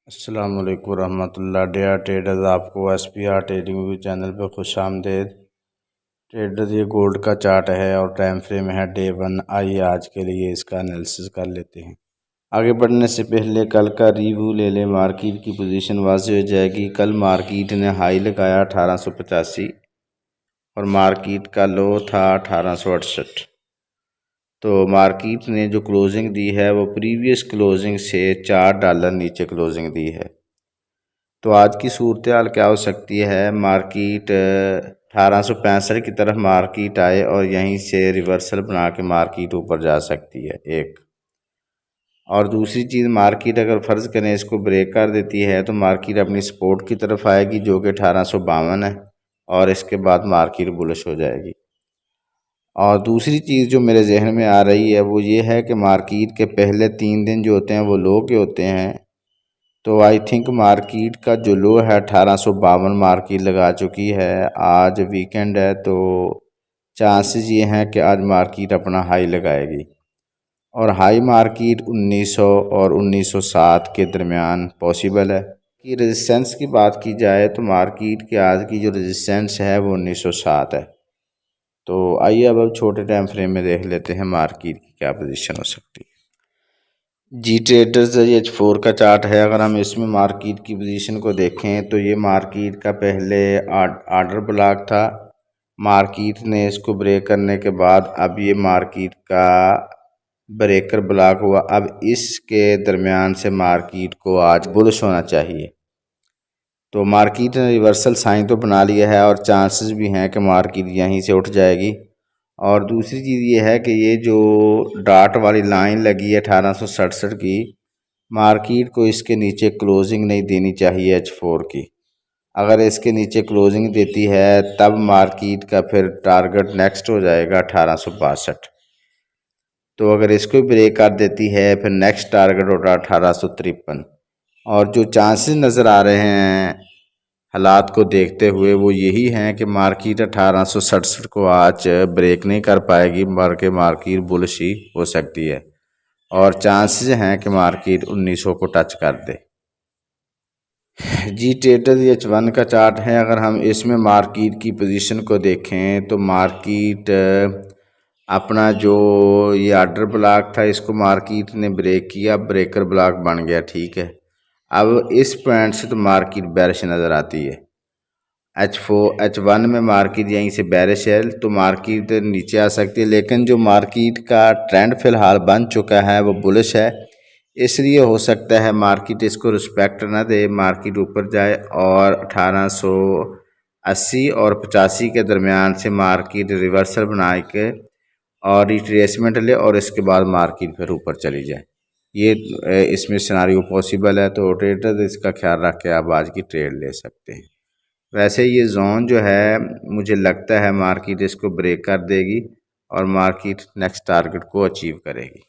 अस्सलाम वालेकुम रहमतुल्लाह। डेयर ट्रेडर्स, आपको SPR ट्रेडिंग व्यू चैनल पर खुश आमदेद। ट्रेडर्स, ये गोल्ड का चार्ट है और टाइम फ्रेम है डे 1। आइए आज के लिए इसका एनालिसिस कर लेते हैं। आगे बढ़ने से पहले कल का रिव्यू ले लें। मार्केट की पोजीशन वाज़ेह हो जाएगी। कल मार्केट ने हाई लगाया 1885 और मार्केट का लो था 1868। तो मार्केट ने जो क्लोजिंग दी है वो प्रीवियस क्लोजिंग से $4 नीचे क्लोजिंग दी है। तो आज की सूरत हाल क्या हो सकती है? मार्केट 1865 की तरफ मार्केट आए और यहीं से रिवर्सल बना के मार्केट ऊपर जा सकती है एक। और दूसरी चीज़, मार्केट अगर फ़र्ज़ करें इसको ब्रेक कर देती है तो मार्केट अपनी सपोर्ट की तरफ आएगी जो कि 1852 है और इसके बाद मार्केट बुलिश हो जाएगी। और दूसरी चीज़ जो मेरे जहन में आ रही है वो ये है कि मार्केट के पहले 3 दिन जो होते हैं वो लो के होते हैं। तो आई थिंक मार्केट का जो लो है 1852 मार्केट लगा चुकी है। आज वीकेंड है तो चांसेस ये हैं कि आज मार्केट अपना हाई लगाएगी और हाई मार्केट 1900 और 1907 के दरमियान पॉसिबल है। कि रेजिस्टेंस की बात की जाए तो मार्केट की आज की जो रेजिस्टेंस है वो 1907 है। तो आइए अब छोटे टाइम फ्रेम में देख लेते हैं मार्केट की क्या पोजीशन हो सकती है। जी ट्रेडर्स, ये H4 का चार्ट है। अगर हम इसमें मार्केट की पोजीशन को देखें तो ये मार्केट का पहले आर्डर ब्लॉक था। मार्केट ने इसको ब्रेक करने के बाद अब ये मार्केट का ब्रेकर ब्लॉक हुआ। अब इसके दरमियान से मार्केट को आज बुलिश होना चाहिए। तो मार्केट ने रिवर्सल साइन तो बना लिया है और चांसेस भी हैं कि मार्केट यहीं से उठ जाएगी। और दूसरी चीज़ ये है कि ये जो डॉट वाली लाइन लगी है 1867 की, मार्केट को इसके नीचे क्लोजिंग नहीं देनी चाहिए H4 की। अगर इसके नीचे क्लोजिंग देती है तब मार्केट का फिर टारगेट नेक्स्ट हो जाएगा 1862। तो अगर इसको ब्रेक कर देती है फिर नेक्स्ट टारगेट होगा 1853। और जो चांसेस नज़र आ रहे हैं हालात को देखते हुए वो यही हैं कि मार्केट 1867 को आज ब्रेक नहीं कर पाएगी, बल्कि मार्केट बुलिश ही हो सकती है और चांसेस हैं कि मार्केट 1900 को टच कर दे। जी ट्रेडर्स, ये H1 का चार्ट है। अगर हम इसमें मार्केट की पोजीशन को देखें तो मार्केट अपना जो ये आर्डर ब्लॉक था इसको मार्केट ने ब्रेक किया, ब्रेकर ब्लॉक बन गया, ठीक है। अब इस पॉइंट से तो मार्केट बेरिश नज़र आती है। H1 में मार्केट यहीं से बेरिश है तो मार्केट नीचे आ सकती है, लेकिन जो मार्केट का ट्रेंड फ़िलहाल बन चुका है वो बुलिश है। इसलिए हो सकता है मार्केट इसको रिस्पेक्ट ना दे, मार्केट ऊपर जाए और 1880 और 85 के दरमियान से मार्केट रिवर्सल बना के और रिट्रेसमेंट ले और इसके बाद मार्केट फिर ऊपर चली जाए। ये इसमें सिनारियो पॉसिबल है। तो ट्रेडर इसका ख्याल रख के आप आज की ट्रेड ले सकते हैं। वैसे ये जोन जो है मुझे लगता है मार्केट इसको ब्रेक कर देगी और मार्केट नेक्स्ट टारगेट को अचीव करेगी।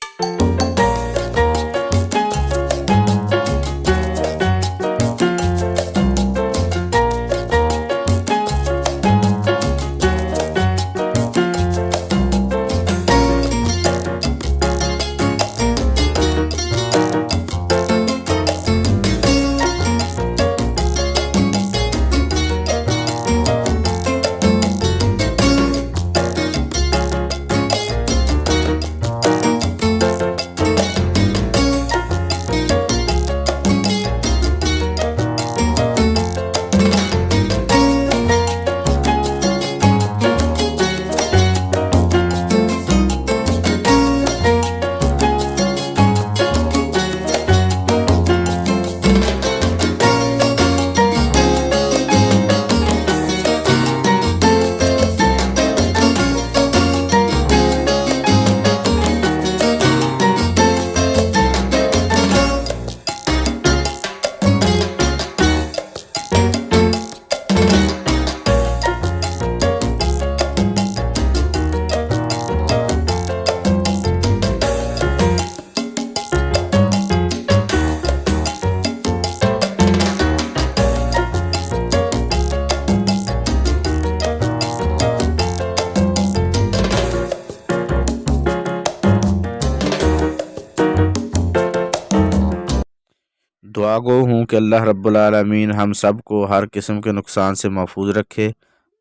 दुआ गो हूँ कि अल्लाह रब्बुल आलमीन हम सब को हर किस्म के नुकसान से महफूज रखे।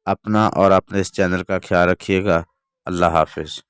अपना और अपने इस चैनल का ख्याल रखिएगा। अल्लाह हाफिज़।